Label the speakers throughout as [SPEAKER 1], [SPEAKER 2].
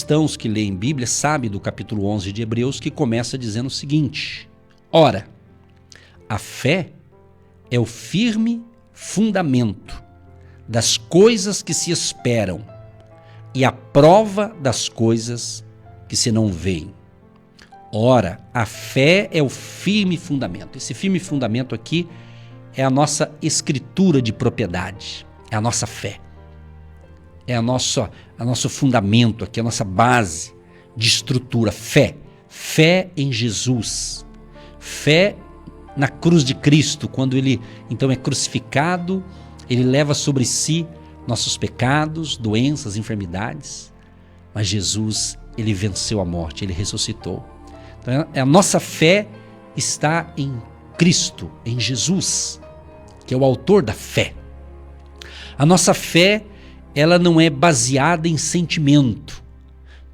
[SPEAKER 1] cristãos que leem Bíblia sabem do capítulo 11 de Hebreus, que começa dizendo o seguinte: ora, a fé é o firme fundamento das coisas que se esperam e a prova das coisas que se não veem. Ora, a fé é o firme fundamento. Esse firme fundamento aqui é a nossa escritura de propriedade, é a nossa fé. É o nosso fundamento aqui, a nossa base de estrutura. Fé. Fé em Jesus. Fé na cruz de Cristo, quando ele então é crucificado, ele leva sobre si nossos pecados, doenças, enfermidades. Mas Jesus, ele venceu a morte, ele ressuscitou. Então a nossa fé está em Cristo, em Jesus, que é o autor da fé. A nossa fé, ela não é baseada em sentimento.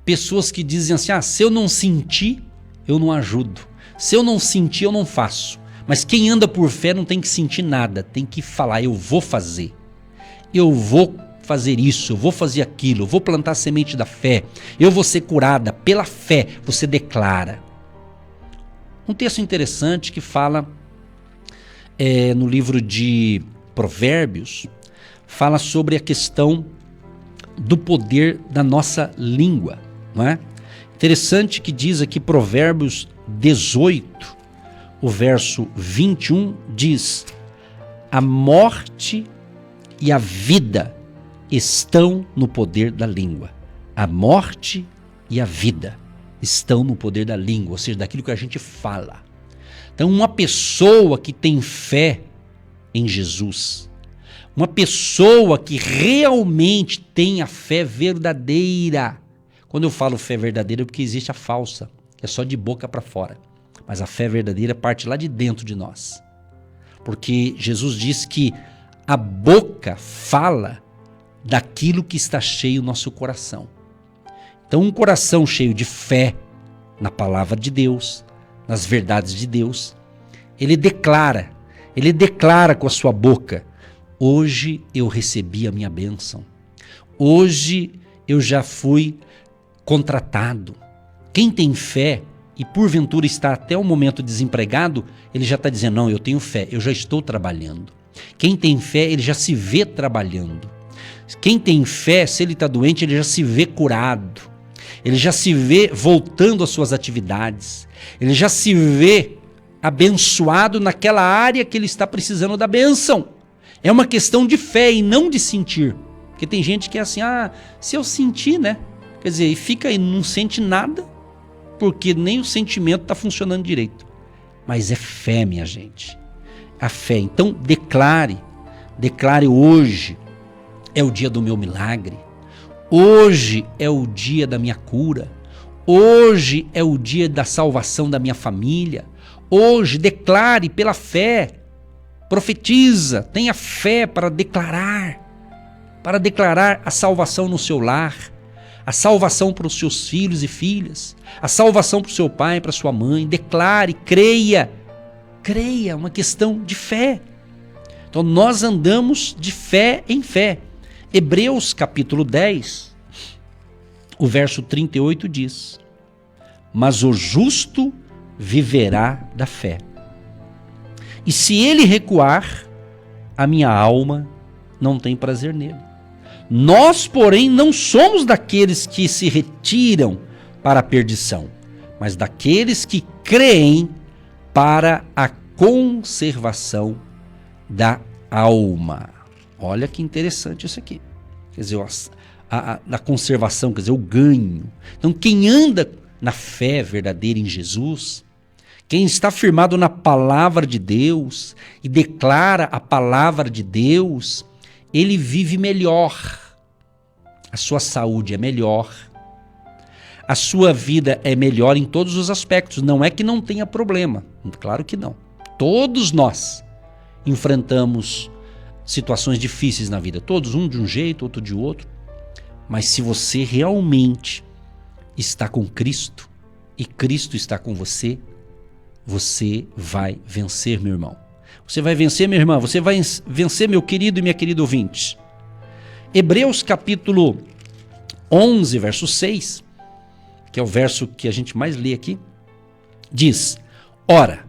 [SPEAKER 1] Pessoas que dizem assim, se eu não sentir, eu não ajudo. Se eu não sentir, eu não faço. Mas quem anda por fé não tem que sentir nada, tem que falar, eu vou fazer. Eu vou fazer isso, eu vou fazer aquilo, eu vou plantar a semente da fé, eu vou ser curada. Pela fé, você declara. Um texto interessante que fala no livro de Provérbios, fala sobre a questão do poder da nossa língua, não é? Interessante que diz aqui Provérbios 18, o verso 21 diz: a morte e a vida estão no poder da língua. A morte e a vida estão no poder da língua, ou seja, daquilo que a gente fala. Então, uma pessoa que tem fé em Jesus, uma pessoa que realmente tem a fé verdadeira. Quando eu falo fé verdadeira é porque existe a falsa, que é só de boca para fora. Mas a fé verdadeira parte lá de dentro de nós. Porque Jesus diz que a boca fala daquilo que está cheio no nosso coração. Então, um coração cheio de fé na palavra de Deus, nas verdades de Deus, ele declara com a sua boca: hoje eu recebi a minha bênção. Hoje eu já fui contratado. Quem tem fé e porventura está até o momento desempregado, ele já está dizendo, não, eu tenho fé, eu já estou trabalhando. Quem tem fé, ele já se vê trabalhando. Quem tem fé, se ele está doente, ele já se vê curado. Ele já se vê voltando às suas atividades. Ele já se vê abençoado naquela área que ele está precisando da bênção. É uma questão de fé e não de sentir. Porque tem gente que é assim, se eu sentir, né? Quer dizer, e fica aí, não sente nada, porque nem o sentimento está funcionando direito. Mas é fé, minha gente. A fé. Então, declare hoje é o dia do meu milagre. Hoje é o dia da minha cura. Hoje é o dia da salvação da minha família. Hoje, declare pela fé. Profetiza, tenha fé para declarar a salvação no seu lar, a salvação para os seus filhos e filhas, a salvação para o seu pai, para a sua mãe. Declare, creia, é uma questão de fé. Então nós andamos de fé em fé. Hebreus capítulo 10, o verso 38 diz: mas o justo viverá da fé. E se ele recuar, a minha alma não tem prazer nele. Nós, porém, não somos daqueles que se retiram para a perdição, mas daqueles que creem para a conservação da alma. Olha que interessante isso aqui. Quer dizer, a conservação, quer dizer, o ganho. Então, quem anda na fé verdadeira em Jesus, quem está firmado na palavra de Deus e declara a palavra de Deus, ele vive melhor. A sua saúde é melhor. A sua vida é melhor em todos os aspectos. Não é que não tenha problema. Claro que não. Todos nós enfrentamos situações difíceis na vida. Todos, um de um jeito, outro de outro. Mas se você realmente está com Cristo e Cristo está com você, você vai vencer, meu irmão. Você vai vencer, minha irmã. Você vai vencer, meu querido e minha querida ouvinte. Hebreus capítulo 11, verso 6, que é o verso que a gente mais lê aqui, diz: ora,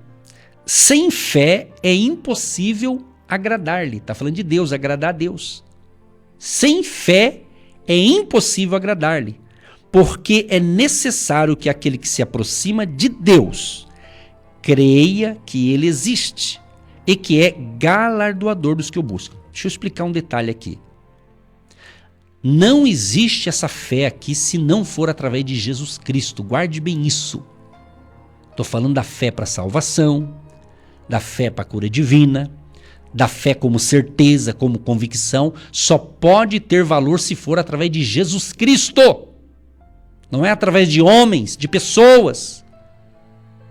[SPEAKER 1] sem fé é impossível agradar-lhe. Está falando de Deus, agradar a Deus. Sem fé é impossível agradar-lhe, porque é necessário que aquele que se aproxima de Deus creia que ele existe e que é galardoador dos que o buscam. Deixa eu explicar um detalhe aqui. Não existe essa fé aqui se não for através de Jesus Cristo. Guarde bem isso. Estou falando da fé para salvação, da fé para cura divina, da fé como certeza, como convicção. Só pode ter valor se for através de Jesus Cristo. Não é através de homens, de pessoas.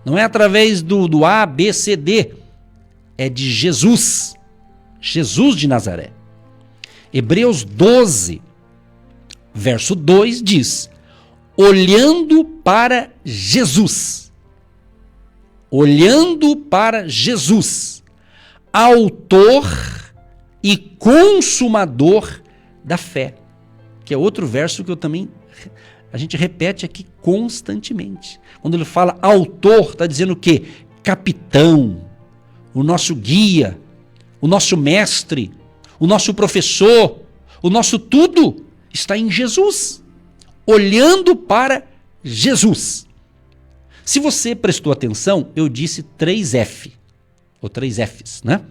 [SPEAKER 1] Não é através do A, B, C, D. É de Jesus. Jesus de Nazaré. Hebreus 12, verso 2 diz: olhando para Jesus. Olhando para Jesus, autor e consumador da fé. Que é outro verso que a gente repete aqui constantemente. Quando ele fala autor, está dizendo o quê? Capitão, o nosso guia, o nosso mestre, o nosso professor, o nosso tudo está em Jesus. Olhando para Jesus. Se você prestou atenção, eu disse 3F, ou 3Fs, né?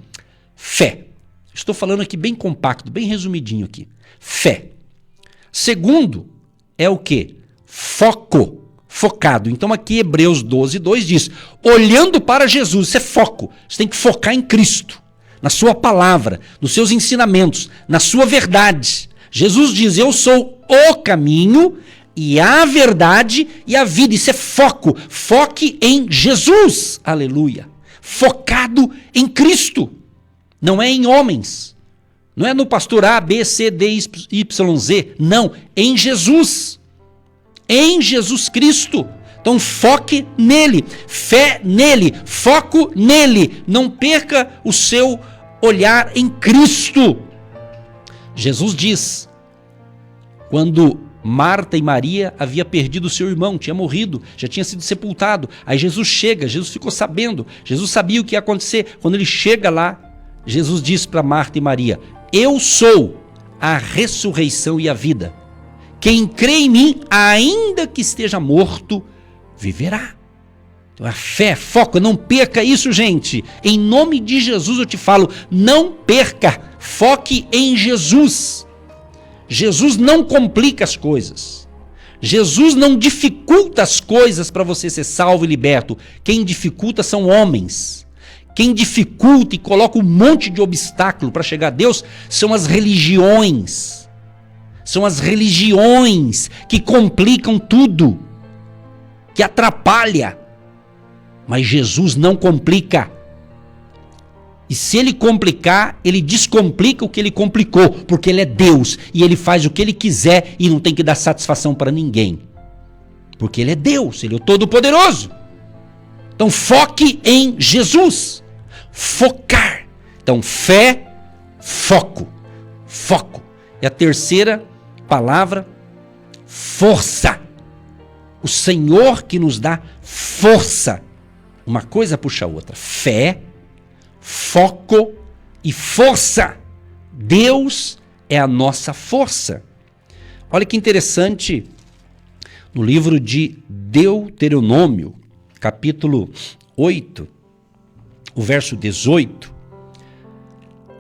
[SPEAKER 1] Fé. Estou falando aqui bem compacto, bem resumidinho aqui. Fé. Segundo é o quê? Foco. Focado. Então aqui Hebreus 12, 2 diz: olhando para Jesus. Isso é foco. Você tem que focar em Cristo, na sua palavra, nos seus ensinamentos, na sua verdade. Jesus diz: eu sou o caminho e a verdade e a vida. Isso é foco. Foque em Jesus. Aleluia. Focado em Cristo. Não é em homens. Não é no pastor A, B, C, D, Y, Z. Não. Em Jesus. Em Jesus Cristo. Então foque nele. Fé nele. Foco nele. Não perca o seu olhar em Cristo. Jesus diz, quando Marta e Maria haviam perdido o seu irmão, tinha morrido, já tinha sido sepultado. Aí Jesus chega, Jesus ficou sabendo, Jesus sabia o que ia acontecer. Quando ele chega lá, Jesus diz para Marta e Maria: eu sou a ressurreição e a vida. Quem crê em mim, ainda que esteja morto, viverá. Então a fé, foco, não perca isso, gente. Em nome de Jesus eu te falo, não perca, foque em Jesus. Jesus não complica as coisas. Jesus não dificulta as coisas para você ser salvo e liberto. Quem dificulta são homens. Quem dificulta e coloca um monte de obstáculo para chegar a Deus são as religiões. São as religiões que complicam tudo, que atrapalha. Mas Jesus não complica. E se ele complicar, ele descomplica o que ele complicou, porque ele é Deus e ele faz o que ele quiser e não tem que dar satisfação para ninguém. Porque ele é Deus, ele é o Todo-Poderoso. Então foque em Jesus. Focar. Então fé, foco. Foco. E a terceira palavra, força. O Senhor que nos dá força. Uma coisa puxa a outra. Fé, foco e força. Deus é a nossa força. Olha que interessante, no livro de Deuteronômio, capítulo 8, o verso 18.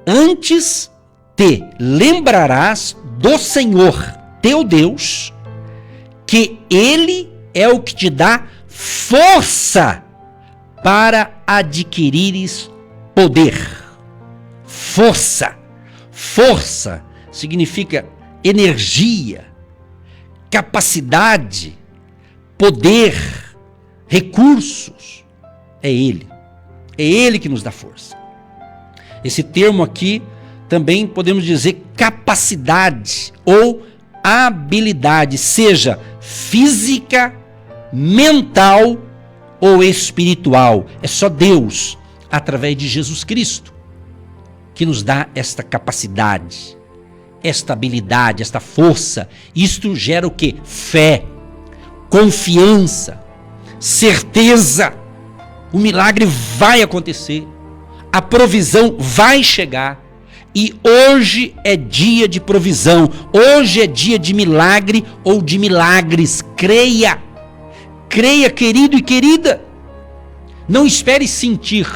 [SPEAKER 1] Antes te lembrarás do Senhor teu Deus, que Ele é o que te dá força para adquirires poder. Força. Força significa energia, capacidade, poder, recursos. É Ele. É Ele que nos dá força. Esse termo aqui também podemos dizer capacidade ou habilidade, seja física, mental ou espiritual. É só Deus, através de Jesus Cristo, que nos dá esta capacidade, esta habilidade, esta força. Isto gera o quê? Fé. confiança, certeza. O milagre vai acontecer, a provisão vai chegar. E hoje é dia de provisão, hoje é dia de milagre ou de milagres. Creia, creia, querido e querida. Não espere sentir.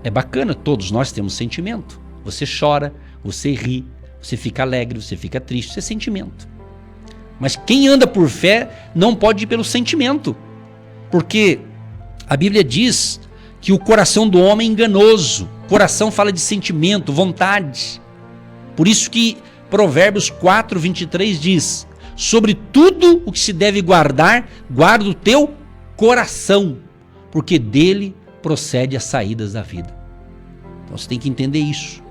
[SPEAKER 1] É bacana, todos nós temos sentimento. Você chora, você ri, você fica alegre, você fica triste, isso é sentimento. Mas quem anda por fé não pode ir pelo sentimento, porque a Bíblia diz que o coração do homem é enganoso. Coração fala de sentimento, vontade. Por isso que Provérbios 4, 23 diz: sobre tudo o que se deve guardar, guarda o teu coração, porque dele procede as saídas da vida. Então você tem que entender isso.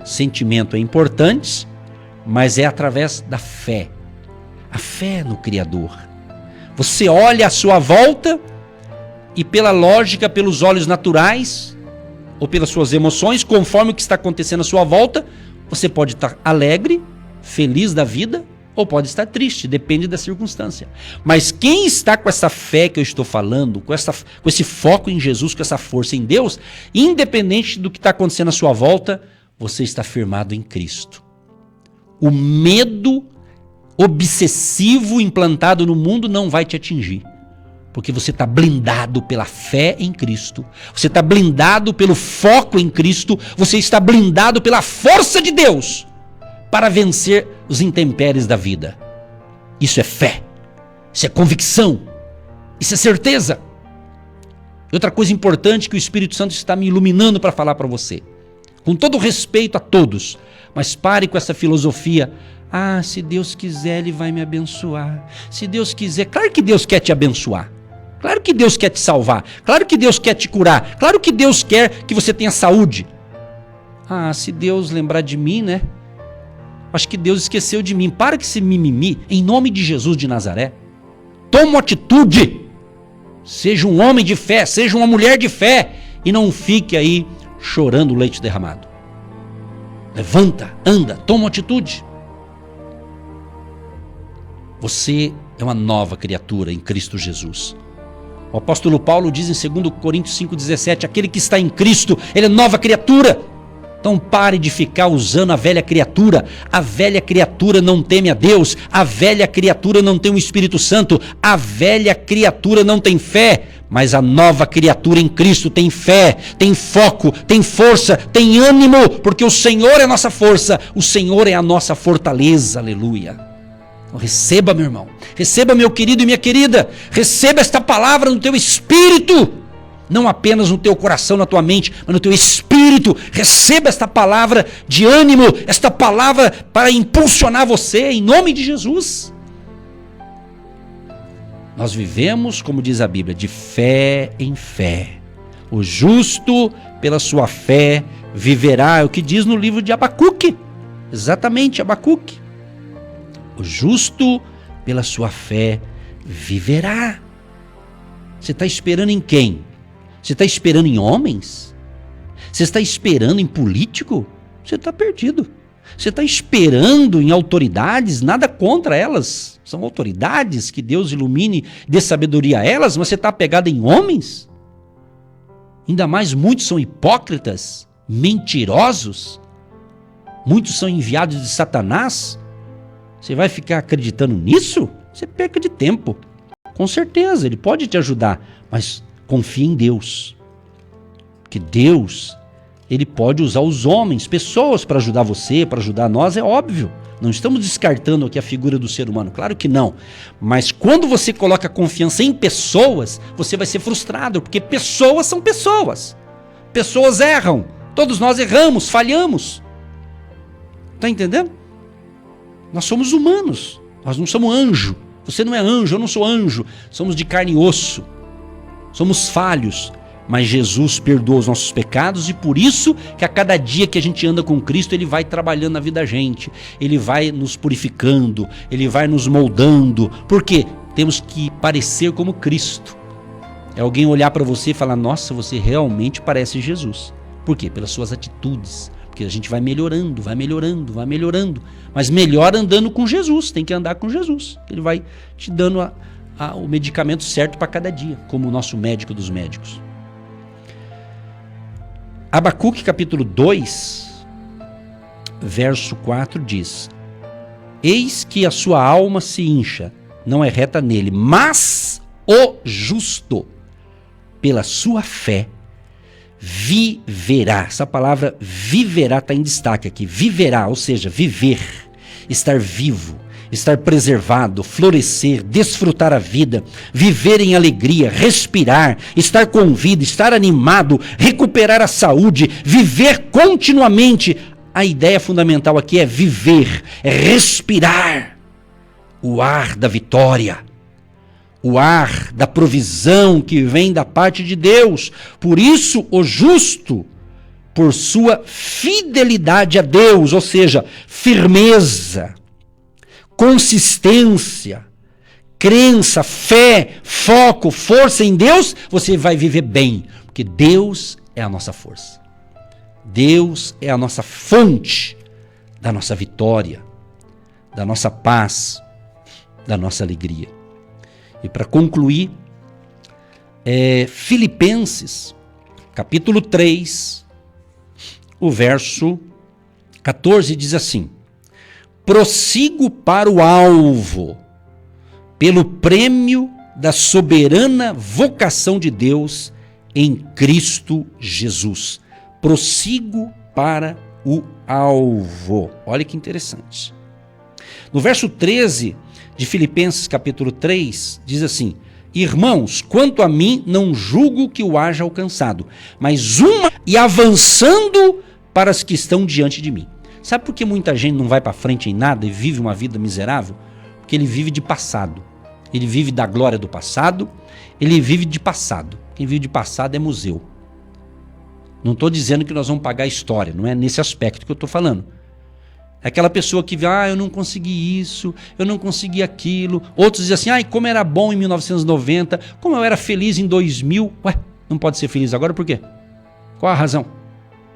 [SPEAKER 1] Sentimento é importante, mas é através da fé. A fé no Criador. Você olha à sua volta e pela lógica, pelos olhos naturais, ou pelas suas emoções, conforme o que está acontecendo à sua volta, você pode estar alegre, feliz da vida, ou pode estar triste, depende da circunstância. Mas quem está com essa fé que eu estou falando, com esse foco em Jesus, com essa força em Deus, independente do que está acontecendo à sua volta, você está firmado em Cristo. O medo obsessivo implantado no mundo não vai te atingir. Porque você está blindado pela fé em Cristo, você está blindado pelo foco em Cristo, você está blindado pela força de Deus para vencer os intempéries da vida. Isso é fé, isso é convicção, isso é certeza. Outra coisa importante que o Espírito Santo está me iluminando para falar para você, com todo respeito a todos, mas pare com essa filosofia: ah, se Deus quiser, Ele vai me abençoar. Se Deus quiser, claro que Deus quer te abençoar. Claro que Deus quer te salvar, claro que Deus quer te curar, claro que Deus quer que você tenha saúde. Ah, se Deus lembrar de mim, né? Acho que Deus esqueceu de mim. Para com esse mimimi, em nome de Jesus de Nazaré. Toma uma atitude, seja um homem de fé, seja uma mulher de fé, e não fique aí chorando o leite derramado. Levanta, anda, toma uma atitude. Você é uma nova criatura em Cristo Jesus. O apóstolo Paulo diz em 2 Coríntios 5,17, aquele que está em Cristo, ele é nova criatura. Então pare de ficar usando a velha criatura. A velha criatura não teme a Deus, a velha criatura não tem o Espírito Santo, a velha criatura não tem fé, mas a nova criatura em Cristo tem fé, tem foco, tem força, tem ânimo, porque o Senhor é a nossa força, o Senhor é a nossa fortaleza, aleluia. Receba, meu irmão, receba, meu querido e minha querida, receba esta palavra no teu espírito, não apenas no teu coração, na tua mente, mas no teu espírito. Receba esta palavra de ânimo, esta palavra para impulsionar você, em nome de Jesus. Nós vivemos, como diz a Bíblia, de fé em fé. O justo, pela sua fé, viverá, é o que diz no livro de Abacuque, exatamente, Abacuque. O justo, pela sua fé, viverá. Você está esperando em quem? Você está esperando em homens? Você está esperando em político? Você está perdido. Você está esperando em autoridades? Nada contra elas. São autoridades, que Deus ilumine, dê sabedoria a elas, mas você está apegado em homens? Ainda mais muitos são hipócritas, mentirosos. Muitos são enviados de Satanás. Você vai ficar acreditando nisso? Você perca de tempo. Com certeza, Ele pode te ajudar, mas confie em Deus. Porque Deus, Ele pode usar os homens, pessoas para ajudar você, para ajudar nós, é óbvio. Não estamos descartando aqui a figura do ser humano, claro que não. Mas quando você coloca confiança em pessoas, você vai ser frustrado, porque pessoas são pessoas. Pessoas erram. Todos nós erramos, falhamos. Está entendendo? Nós somos humanos, nós não somos anjo. Você não é anjo, eu não sou anjo. Somos de carne e osso. Somos falhos. Mas Jesus perdoa os nossos pecados e por isso que a cada dia que a gente anda com Cristo, Ele vai trabalhando na vida da gente. Ele vai nos purificando, Ele vai nos moldando. Por quê? Temos que parecer como Cristo. É alguém olhar para você e falar: nossa, você realmente parece Jesus. Por quê? Pelas suas atitudes. Porque a gente vai melhorando, vai melhorando, vai melhorando. Mas melhor andando com Jesus, tem que andar com Jesus. Ele vai te dando o medicamento certo para cada dia, como o nosso médico dos médicos. Abacuque capítulo 2, verso 4 diz: eis que a sua alma se incha, não é reta nele, mas o justo, pela sua fé, viverá. Essa palavra viverá está em destaque aqui. Viverá, ou seja, viver, estar vivo, estar preservado, florescer, desfrutar a vida, viver em alegria, respirar, estar com vida, estar animado, recuperar a saúde, viver continuamente. A ideia fundamental aqui é viver, é respirar o ar da vitória, o ar da provisão que vem da parte de Deus. Por isso, o justo, por sua fidelidade a Deus, ou seja, firmeza, consistência, crença, fé, foco, força em Deus, você vai viver bem, porque Deus é a nossa força. Deus é a nossa fonte da nossa vitória, da nossa paz, da nossa alegria. E para concluir, Filipenses, capítulo 3, o verso 14 diz assim: prossigo para o alvo, pelo prêmio da soberana vocação de Deus em Cristo Jesus. Prossigo para o alvo. Olha que interessante. No verso 13 de Filipenses capítulo 3, diz assim: irmãos, quanto a mim, não julgo que o haja alcançado, mas e avançando para as que estão diante de mim. Sabe por que muita gente não vai para frente em nada e vive uma vida miserável? Porque ele vive de passado. Ele vive da glória do passado, ele vive de passado. Quem vive de passado é museu. Não estou dizendo que nós vamos pagar a história, não é nesse aspecto que eu estou falando. É aquela pessoa que vê, eu não consegui isso, eu não consegui aquilo. Outros dizem assim, como era bom em 1990, como eu era feliz em 2000. Ué, não pode ser feliz agora por quê? Qual a razão?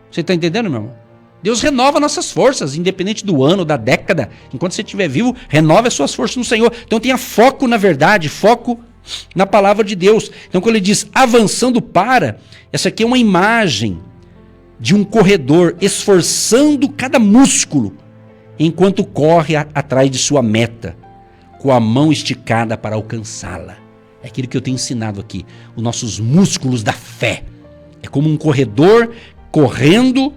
[SPEAKER 1] Você está entendendo, meu irmão? Deus renova nossas forças, independente do ano, da década. Enquanto você estiver vivo, renove as suas forças no Senhor. Então tenha foco na verdade, foco na palavra de Deus. Então quando ele diz avançando para, essa aqui é uma imagem de um corredor esforçando cada músculo enquanto corre atrás de sua meta, com a mão esticada para alcançá-la. É aquilo que eu tenho ensinado aqui, os nossos músculos da fé. É como um corredor correndo,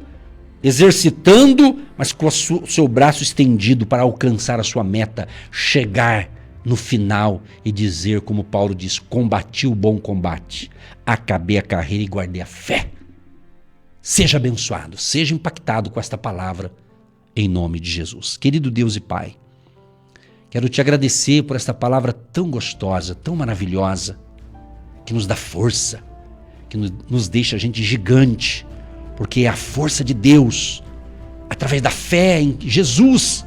[SPEAKER 1] exercitando, mas com o seu braço estendido para alcançar a sua meta, chegar no final e dizer, como Paulo diz, combati o bom combate, acabei a carreira e guardei a fé. Seja abençoado, seja impactado com esta palavra, em nome de Jesus. Querido Deus e Pai, quero te agradecer por esta palavra tão gostosa, tão maravilhosa, que nos dá força, que nos deixa a gente gigante, porque é a força de Deus, através da fé em Jesus.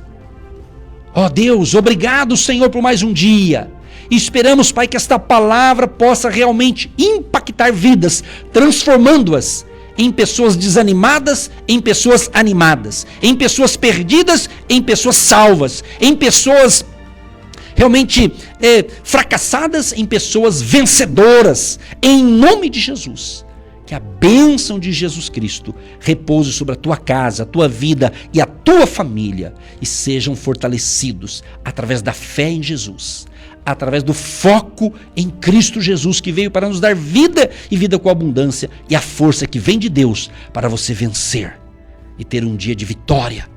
[SPEAKER 1] Ó Deus, obrigado, Senhor, por mais um dia. E esperamos, Pai, que esta palavra possa realmente impactar vidas, transformando-as em pessoas desanimadas, em pessoas animadas, em pessoas perdidas, em pessoas salvas, em pessoas realmente fracassadas, em pessoas vencedoras, em nome de Jesus. Que a bênção de Jesus Cristo repouse sobre a tua casa, a tua vida e a tua família e sejam fortalecidos através da fé em Jesus, através do foco em Cristo Jesus, que veio para nos dar vida e vida com abundância e a força que vem de Deus para você vencer e ter um dia de vitória,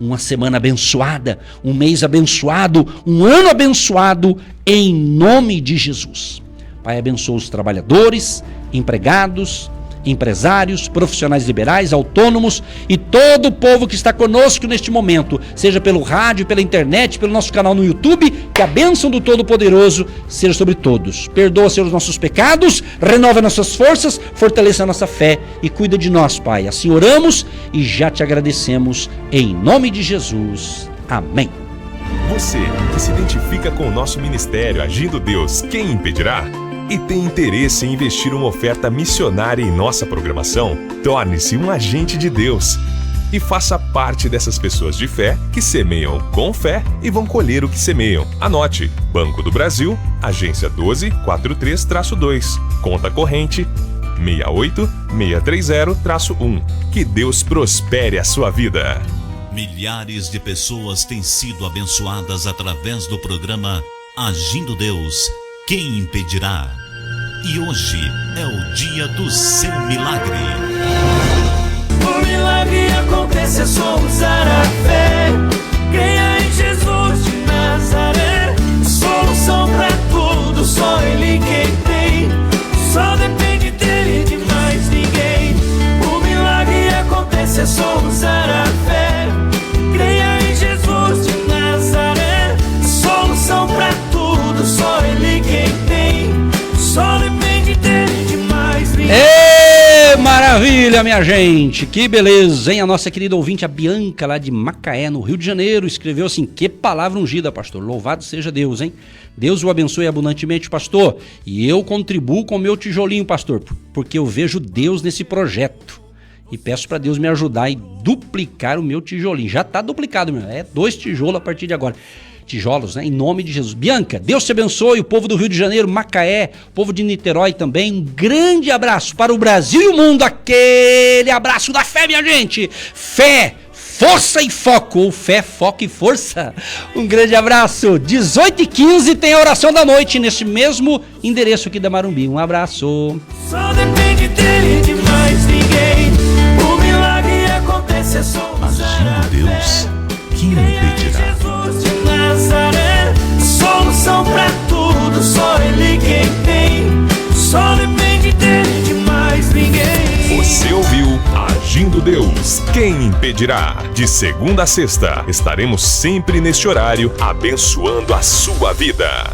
[SPEAKER 1] uma semana abençoada, um mês abençoado, um ano abençoado, em nome de Jesus. Pai, abençoa os trabalhadores, empregados, empresários, profissionais liberais, autônomos e todo o povo que está conosco neste momento, seja pelo rádio, pela internet, pelo nosso canal no YouTube, que a bênção do Todo-Poderoso seja sobre todos. Perdoa, Senhor, os nossos pecados, renova nossas forças, fortaleça a nossa fé e cuida de nós, Pai. Assim oramos e já te agradecemos em nome de Jesus. Amém.
[SPEAKER 2] Você que se identifica com o nosso ministério Agindo Deus, quem impedirá? E tem interesse em investir uma oferta missionária em nossa programação? Torne-se um agente de Deus e faça parte dessas pessoas de fé que semeiam com fé e vão colher o que semeiam. Anote: Banco do Brasil, agência 1243-2, conta corrente 68630-1. Que Deus prospere a sua vida.
[SPEAKER 3] Milhares de pessoas têm sido abençoadas através do programa Agindo Deus, quem impedirá? E hoje é o dia do seu milagre.
[SPEAKER 4] O milagre acontece, é só usar a fé. Creia em Jesus de Nazaré. Solução pra tudo, só Ele quem tem. Só depende dele, de mais ninguém. O milagre acontece, é só usar a fé. Creia em Jesus de Nazaré. Solução pra tudo, só Ele quem tem. Só depende dele, de mais ninguém.
[SPEAKER 1] Maravilha, minha gente, que beleza, hein? A nossa querida ouvinte, a Bianca, lá de Macaé, no Rio de Janeiro, escreveu assim: que palavra ungida, pastor, louvado seja Deus, hein? Deus o abençoe abundantemente, pastor, e eu contribuo com o meu tijolinho, pastor, porque eu vejo Deus nesse projeto, e peço para Deus me ajudar e duplicar o meu tijolinho. Já tá duplicado, meu, 2 tijolos a partir de agora. Tijolos, né? Em nome de Jesus. Bianca, Deus te abençoe, o povo do Rio de Janeiro, Macaé, o povo de Niterói também. Um grande abraço para o Brasil e o mundo. Aquele abraço da fé, minha gente. Fé, força e foco. Ou fé, foco e força. Um grande abraço. 18h15 tem a oração da noite nesse mesmo endereço aqui da Marumbi. Um abraço.
[SPEAKER 4] Só depende dele, de mais ninguém. O milagre acontece, é só usar a fé.
[SPEAKER 3] Deus, quem impedirá?
[SPEAKER 4] Nazaré, solução pra tudo, só Ele quem tem. Só depende dele, de mais ninguém.
[SPEAKER 2] Você ouviu Agindo Deus, quem impedirá? De segunda a sexta, estaremos sempre neste horário abençoando a sua vida.